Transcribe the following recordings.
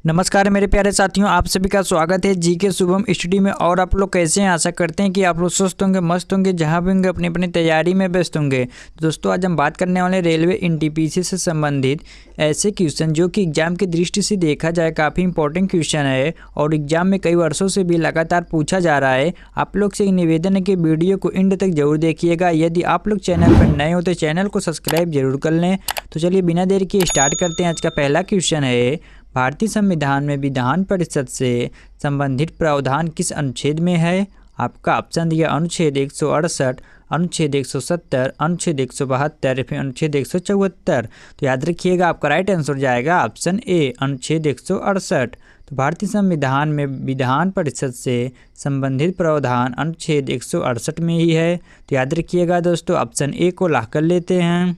नमस्कार मेरे प्यारे साथियों, आप सभी का स्वागत है जीके शुभम स्टडी में। और आप लोग कैसे हैं? आशा करते हैं कि आप लोग स्वस्थ होंगे, मस्त होंगे, जहां भी होंगे अपनी अपनी तैयारी में व्यस्त होंगे। दोस्तों आज हम बात करने वाले रेलवे एनटीपीसी से संबंधित ऐसे क्वेश्चन जो कि एग्जाम की दृष्टि से देखा जाए काफ़ी इंपॉर्टेंट क्वेश्चन है और एग्जाम में कई वर्षों से भी लगातार पूछा जा रहा है। आप लोग से एक निवेदन है कि वीडियो को एंड तक जरूर देखिएगा। यदि आप लोग चैनल पर नए हो तो चैनल को सब्सक्राइब जरूर कर लें। तो चलिए बिना देर के स्टार्ट करते हैं। आज का पहला क्वेश्चन है, भारतीय संविधान में विधान परिषद से संबंधित प्रावधान किस अनुच्छेद में है? आपका ऑप्शन दिया अनुच्छेद 168, अनुच्छेद 170, अनुच्छेद 172 या फिर अनुच्छेद 174। तो याद रखिएगा आपका राइट आंसर जाएगा ऑप्शन ए, अनुच्छेद 168। तो भारतीय संविधान में विधान परिषद से संबंधित प्रावधान अनुच्छेद 168 में ही है। तो याद रखिएगा दोस्तों ऑप्शन ए को लॉक कर लेते हैं।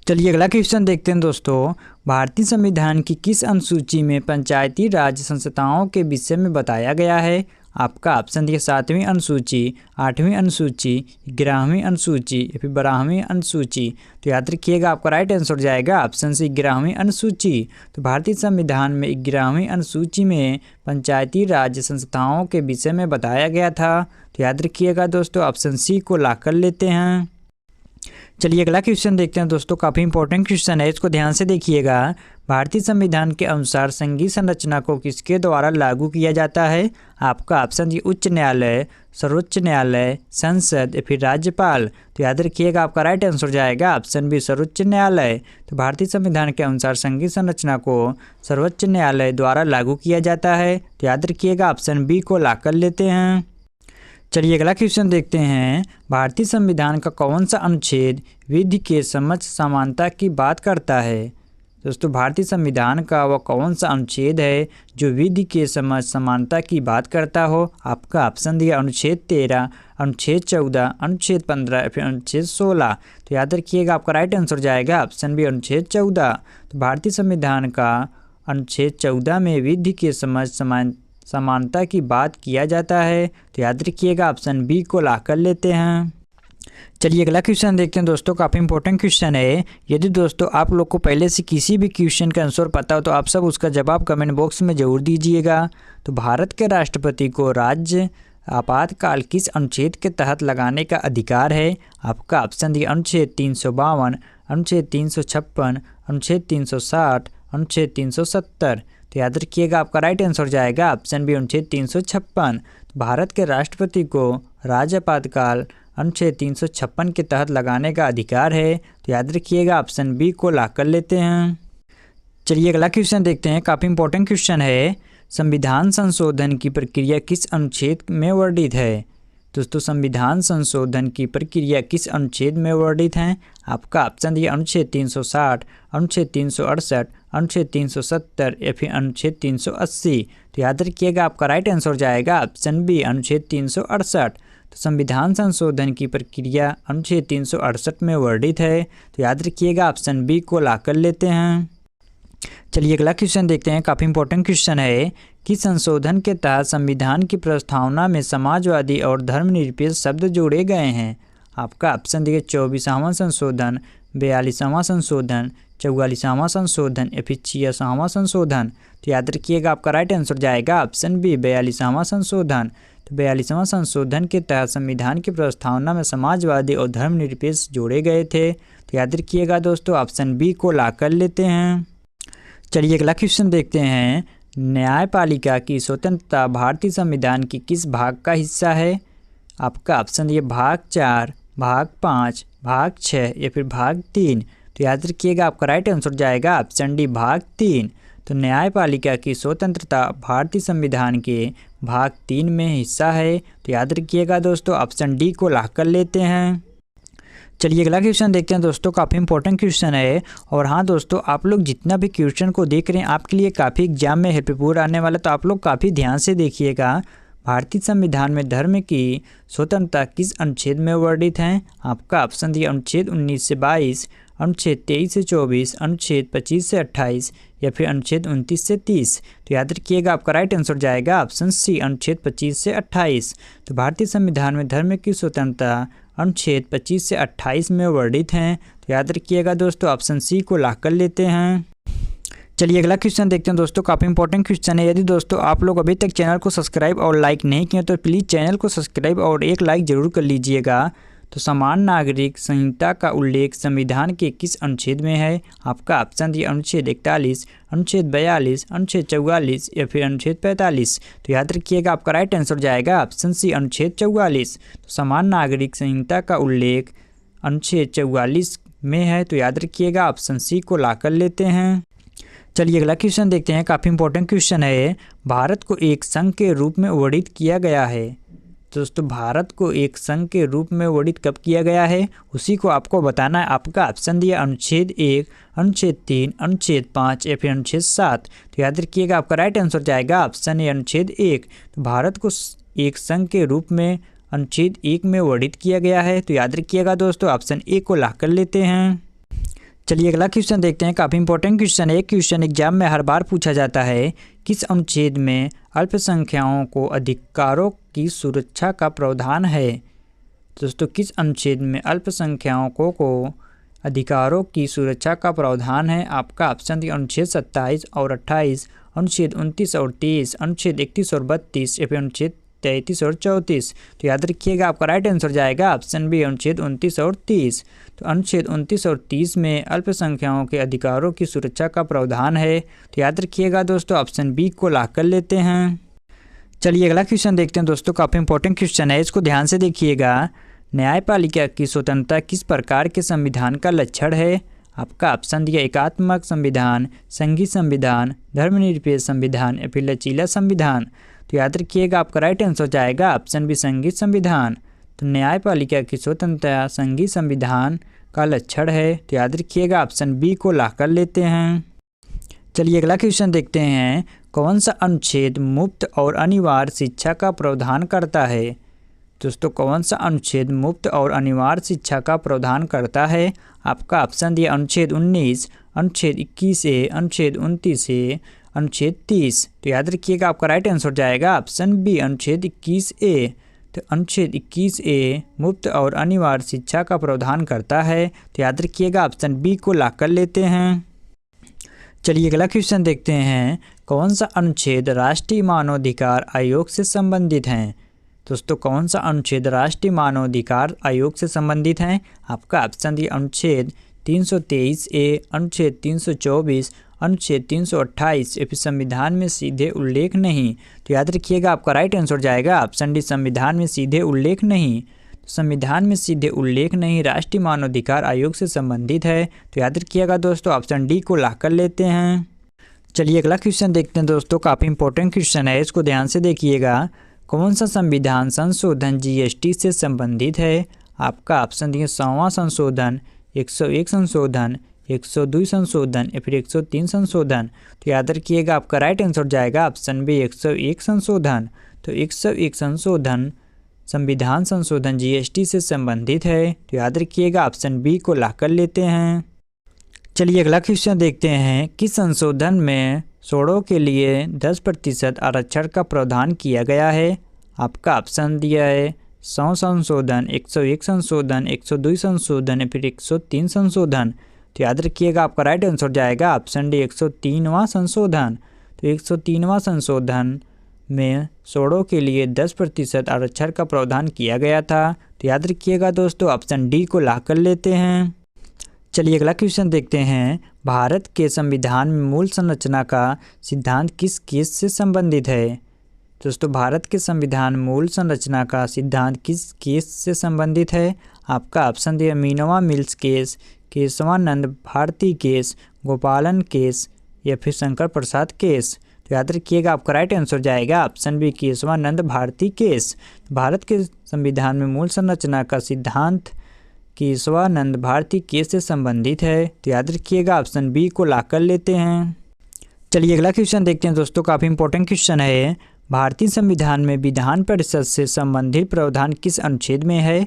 चलिए अगला क्वेश्चन देखते हैं दोस्तों, भारतीय संविधान की किस अनुसूची में पंचायती राज संस्थाओं के विषय में बताया गया है? आपका ऑप्शन दिया 7वीं अनुसूची, 8वीं अनुसूची, 11वीं अनुसूची या फिर 12वीं अनुसूची। तो याद रखिएगा आपका राइट आंसर जाएगा ऑप्शन सी, 11वीं अनुसूची। तो भारतीय संविधान में 11वीं अनुसूची में पंचायती राज संस्थाओं के विषय में बताया गया था। तो याद रखिएगा दोस्तों ऑप्शन सी को लॉक कर लेते हैं। चलिए अगला क्वेश्चन देखते हैं दोस्तों, काफ़ी इंपॉर्टेंट क्वेश्चन है, इसको ध्यान से देखिएगा। भारतीय संविधान के अनुसार संघीय संरचना को किसके द्वारा लागू किया जाता है? आपका ऑप्शन दिया उच्च न्यायालय, सर्वोच्च न्यायालय, संसद या फिर राज्यपाल। तो याद रखिएगा आपका राइट आंसर जाएगा ऑप्शन बी, सर्वोच्च न्यायालय। तो भारतीय संविधान के अनुसार संघीय संरचना को सर्वोच्च न्यायालय द्वारा लागू किया जाता है। तो याद रखिएगा ऑप्शन बी को लॉक कर लेते हैं। चलिए अगला क्वेश्चन देखते हैं, भारतीय संविधान का कौन सा अनुच्छेद विधि के समझ समानता की बात करता है? दोस्तों भारतीय संविधान का वह कौन सा अनुच्छेद है जो विधि के समझ समानता की बात करता हो? आपका ऑप्शन दिया अनुच्छेद 13, अनुच्छेद 14, अनुच्छेद 15 फिर अनुच्छेद 16। तो याद रखिएगा आपका राइट आंसर जाएगा ऑप्शन बी, अनुच्छेद 14। तो भारतीय संविधान का अनुच्छेद 14 में विधि के समझ समानता की बात किया जाता है। तो याद रखिएगा ऑप्शन बी को लॉक कर लेते हैं। चलिए अगला क्वेश्चन देखते हैं दोस्तों, काफ़ी इंपॉर्टेंट क्वेश्चन है। यदि दोस्तों आप लोग को पहले से किसी भी क्वेश्चन का आंसर पता हो तो आप सब उसका जवाब कमेंट बॉक्स में ज़रूर दीजिएगा। तो भारत के राष्ट्रपति को राज्य आपातकाल किस अनुच्छेद के तहत लगाने का अधिकार है? आपका ऑप्शन दिया अनुच्छेद 352, अनुच्छेद 356, अनुच्छेद 360, अनुच्छेद 370। तो याद रखिएगा आपका राइट आंसर जाएगा ऑप्शन बी, अनुच्छेद 356। तो भारत के राष्ट्रपति को राज्य आपातकाल अनुच्छेद 356 के तहत लगाने का अधिकार है। तो याद रखिएगा ऑप्शन बी को लॉक कर लेते हैं। चलिए अगला क्वेश्चन देखते हैं, काफ़ी इंपॉर्टेंट क्वेश्चन है, संविधान संशोधन की प्रक्रिया किस अनुच्छेद में वर्णित है? दोस्तों संविधान संशोधन की प्रक्रिया किस अनुच्छेद में वर्णित है? आपका ऑप्शन दिया अनुच्छेद 360, अनुच्छेद 368, अनुच्छेद 370 या फिर अनुच्छेद 380। तो याद रखिएगा आपका राइट आंसर जाएगा ऑप्शन बी, अनुच्छेद 368। तो संविधान संशोधन की प्रक्रिया अनुच्छेद 368 में वर्णित है। तो याद रखिएगा ऑप्शन बी को लॉक कर लेते हैं। चलिए अगला क्वेश्चन देखते हैं, काफ़ी इंपॉर्टेंट क्वेश्चन है कि संशोधन के तहत संविधान की प्रस्तावना में समाजवादी और धर्मनिरपेक्ष शब्द जोड़े गए हैं। आपका ऑप्शन दिए 24वां संशोधन, 42वां संशोधन, 44वां संशोधन या फिर 86वां संशोधन। तो याद रखिएगा आपका राइट आंसर जाएगा ऑप्शन बी, 42वां संशोधन। तो 42वां संशोधन के तहत संविधान की प्रस्तावना में समाजवादी और धर्मनिरपेक्ष जोड़े गए थे। तो याद रखिएगा दोस्तों ऑप्शन बी को लॉक कर लेते हैं। चलिए अगला क्वेश्चन देखते हैं, न्यायपालिका की स्वतंत्रता भारतीय संविधान की किस भाग का हिस्सा है? आपका ऑप्शन ये भाग 4, भाग 5, भाग 6 या फिर भाग 3। तो याद रखिएगा आपका राइट आंसर जाएगा ऑप्शन डी, भाग 3। तो न्यायपालिका की स्वतंत्रता भारतीय संविधान के भाग 3 में हिस्सा है। तो याद रखिएगा दोस्तों ऑप्शन डी को लॉक कर लेते हैं। चलिए अगला क्वेश्चन देखते हैं दोस्तों, काफ़ी इंपॉर्टेंट क्वेश्चन है। और हाँ दोस्तों, आप लोग जितना भी क्वेश्चन को देख रहे हैं आपके लिए काफ़ी एग्जाम में हेल्पफुल आने वाला, तो आप लोग काफ़ी ध्यान से देखिएगा। भारतीय संविधान में धर्म की स्वतंत्रता किस अनुच्छेद में वर्णित है? आपका ऑप्शन दिया अनुच्छेद 19 से 22, अनुच्छेद 23 से 24, अनुच्छेद 25 से 28 या फिर अनुच्छेद 29 से 30। तो याद रखिएगा आपका राइट आंसर जाएगा ऑप्शन सी, अनुच्छेद 25 से 28। तो भारतीय संविधान में धर्म की स्वतंत्रता अनुच्छेद 25 से 28 में वर्णित हैं। तो याद रखिएगा दोस्तों ऑप्शन सी को लॉक कर लेते हैं। चलिए अगला क्वेश्चन देखते हैं दोस्तों, काफ़ी इंपॉर्टेंट क्वेश्चन है। यदि दोस्तों आप लोग अभी तक चैनल को सब्सक्राइब और लाइक नहीं किए तो प्लीज़ चैनल को सब्सक्राइब और एक लाइक जरूर कर लीजिएगा। तो समान नागरिक संहिता का उल्लेख संविधान के किस अनुच्छेद में है? आपका ऑप्शन दिया अनुच्छेद 41, अनुच्छेद 42, अनुच्छेद 44 या फिर अनुच्छेद 45। तो याद रखिएगा आपका राइट आंसर जाएगा ऑप्शन सी अनुच्छेद 44। तो समान नागरिक संहिता का उल्लेख अनुच्छेद 44 में है, तो याद रखिएगा ऑप्शन सी को ला कर लेते हैं। चलिए अगला क्वेश्चन देखते हैं, काफ़ी इंपॉर्टेंट क्वेश्चन है। भारत को एक संघ के रूप में वर्णित किया गया है। दोस्तों भारत को एक संघ के रूप में वर्णित कब किया गया है, उसी को आपको बताना है। आपका ऑप्शन दिया अनुच्छेद 1, अनुच्छेद 3, अनुच्छेद 5 या फिर अनुच्छेद 7। तो याद रखिएगा आपका राइट आंसर जाएगा ऑप्शन ए अनुच्छेद 1। तो भारत को एक संघ के रूप में अनुच्छेद 1 में वर्णित किया गया है। तो याद रखिएगा दोस्तों ऑप्शन ए को ला कर लेते हैं। चलिए अगला क्वेश्चन देखते हैं, काफ़ी इंपॉर्टेंट क्वेश्चन है। क्वेश्चन एग्जाम में हर बार पूछा जाता है, किस अनुच्छेद में अल्पसंख्यकों को अधिकारों की सुरक्षा का प्रावधान है? दोस्तों किस अनुच्छेद में अल्पसंख्यकों को अधिकारों की सुरक्षा का प्रावधान है? आपका ऑप्शन दिया अनुच्छेद 27 और 28, अनुच्छेद 29 और 30, अनुच्छेद 31 और 32 या फिर अनुच्छेद 33 और 34। तो याद रखिएगा आपका राइट आंसर जाएगा ऑप्शन बी अनुच्छेद 29 और 30। तो अनुच्छेद 29 और 30 में अल्पसंख्यकों के अधिकारों की सुरक्षा का प्रावधान है। तो याद रखिएगा दोस्तों ऑप्शन बी को ला कर लेते हैं। चलिए अगला क्वेश्चन देखते हैं दोस्तों, काफ़ी इंपॉर्टेंट क्वेश्चन है, इसको ध्यान से देखिएगा। न्यायपालिका की स्वतंत्रता किस प्रकार के संविधान का लक्षण है? आपका ऑप्शन दिया एकात्मक संविधान, संघीय संविधान, धर्मनिरपेक्ष संविधान या फिर लचीला संविधान। तो याद रखिएगा आपका राइट आंसर जाएगा ऑप्शन बी संघीय संविधान। तो न्यायपालिका की स्वतंत्रता संघीय संविधान का लक्षण है। तो याद रखिएगा ऑप्शन बी को ला कर लेते हैं। चलिए अगला क्वेश्चन देखते हैं, कौन सा अनुच्छेद मुफ्त और अनिवार्य शिक्षा का प्रावधान करता है? दोस्तों कौन सा अनुच्छेद मुफ्त और अनिवार्य शिक्षा का प्रावधान करता है? आपका ऑप्शन दिया अनुच्छेद 19, अनुच्छेद 21 ए, अनुच्छेद 29 ए, अनुच्छेद 30। तो याद रखिएगा आपका राइट आंसर जाएगा ऑप्शन बी अनुच्छेद 21 ए। तो अनुच्छेद 21 ए मुफ्त और अनिवार्य शिक्षा का प्रावधान करता है। तो याद रखिएगा ऑप्शन बी को ला कर लेते हैं। चलिए अगला क्वेश्चन देखते हैं, कौन सा अनुच्छेद राष्ट्रीय मानवाधिकार आयोग से संबंधित है? दोस्तों कौन सा अनुच्छेद राष्ट्रीय मानवाधिकार आयोग से संबंधित है? आपका ऑप्शन दिया अनुच्छेद 323 ए, अनुच्छेद 324, अनुच्छेद 328 या फिर संविधान में सीधे उल्लेख नहीं। तो याद रखिएगा आपका राइट आंसर जाएगा ऑप्शन डी संविधान में सीधे उल्लेख नहीं। संविधान में सीधे उल्लेख नहीं राष्ट्रीय मानवाधिकार आयोग से संबंधित है। तो याद रखिएगा दोस्तों ऑप्शन डी को ला कर लेते हैं। चलिए अगला क्वेश्चन देखते हैं दोस्तों, काफ़ी इंपॉर्टेंट क्वेश्चन है, इसको ध्यान से देखिएगा। कौन सा संविधान संशोधन जीएसटी से संबंधित है? आपका ऑप्शन दिए 100वां संशोधन, 101 संशोधन, 102 संशोधन या फिर 103 संशोधन। तो याद रखिएगा आपका राइट आंसर जाएगा ऑप्शन बी 101 संशोधन। तो 101 संशोधन संविधान संशोधन जीएसटी से संबंधित है। तो याद रखिएगा ऑप्शन बी को ला कर लेते हैं। चलिए अगला क्वेश्चन देखते हैं, किस संशोधन में सड़कों के लिए 10% आरक्षण का प्रावधान किया गया है? आपका ऑप्शन दिया है 100 संशोधन, 101 संशोधन, 102 संशोधन या फिर 103 संशोधन। तो याद रखिएगा आपका राइट आंसर जाएगा ऑप्शन डी 103वां संशोधन। तो 103वां संशोधन में सड़कों के लिए 10% आरक्षण का प्रावधान किया गया था। तो याद रखिएगा दोस्तों ऑप्शन डी को ला कर लेते हैं। चलिए अगला क्वेश्चन देखते हैं, भारत के संविधान में मूल संरचना का सिद्धांत किस केस से संबंधित है? दोस्तों भारत के संविधान मूल संरचना का सिद्धांत किस केस से संबंधित है? आपका ऑप्शन दिया Minerva mills case, Keshavananda Bharati case, Gopalan case या फिर शंकर प्रसाद केस। तो याद रखिएगा आपका राइट आंसर जाएगा option B Keshavananda Bharati case. Bharat के संविधान में मूल संरचना का सिद्धांत केशवानंद भारती केस से संबंधित है। तो याद रखिएगा ऑप्शन बी को ला कर लेते हैं। चलिए अगला क्वेश्चन देखते हैं दोस्तों, काफ़ी इंपॉर्टेंट क्वेश्चन है। भारतीय संविधान में विधान परिषद से संबंधित प्रावधान किस अनुच्छेद में है?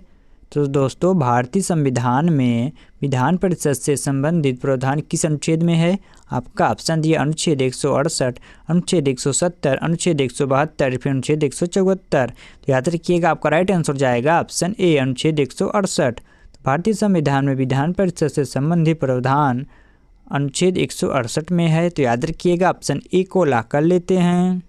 तो दोस्तों भारतीय संविधान में विधान परिषद से संबंधित प्रावधान किस अनुच्छेद में है? आपका ऑप्शन दिया अनुच्छेद 168, अनुच्छेद 170, अनुच्छेद 172 फिर अनुच्छेद 174। तो याद रखिएगा आपका राइट आंसर जाएगा ऑप्शन ए अनुच्छेद 168। भारतीय संविधान में विधान परिषद से संबंधित प्रावधान अनुच्छेद 168 में है, तो याद रखिएगा ऑप्शन ए को लॉक कर लेते हैं।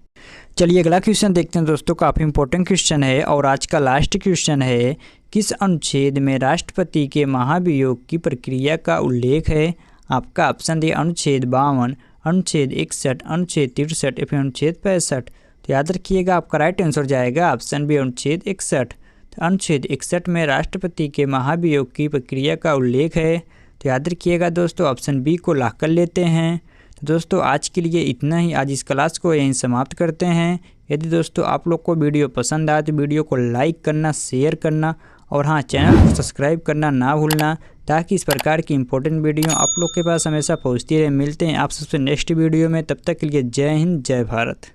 चलिए अगला क्वेश्चन देखते हैं दोस्तों, काफ़ी इंपॉर्टेंट क्वेश्चन है और आज का लास्ट क्वेश्चन है, किस अनुच्छेद में राष्ट्रपति के महाभियोग की प्रक्रिया का उल्लेख है? आपका ऑप्शन डी अनुच्छेद 52, अनुच्छेद 61, अनुच्छेद 63 या फिर अनुच्छेद 65। तो याद रखिएगा आपका राइट आंसर जाएगा ऑप्शन बी अनुच्छेद 61। तो अनुच्छेद 61 में राष्ट्रपति के महाभियोग की प्रक्रिया का उल्लेख है। तो याद रखिएगा दोस्तों ऑप्शन बी को लॉक कर लेते हैं। तो दोस्तों आज के लिए इतना ही, आज इस क्लास को यहीं समाप्त करते हैं। यदि दोस्तों आप लोग को वीडियो पसंद आए तो वीडियो को लाइक करना, शेयर करना और हाँ चैनल को सब्सक्राइब करना ना भूलना, ताकि इस प्रकार की इंपॉर्टेंट वीडियो आप लोग के पास हमेशा पहुँचती रहे। मिलते हैं आप सबसे नेक्स्ट वीडियो में, तब तक के लिए जय हिंद जय भारत।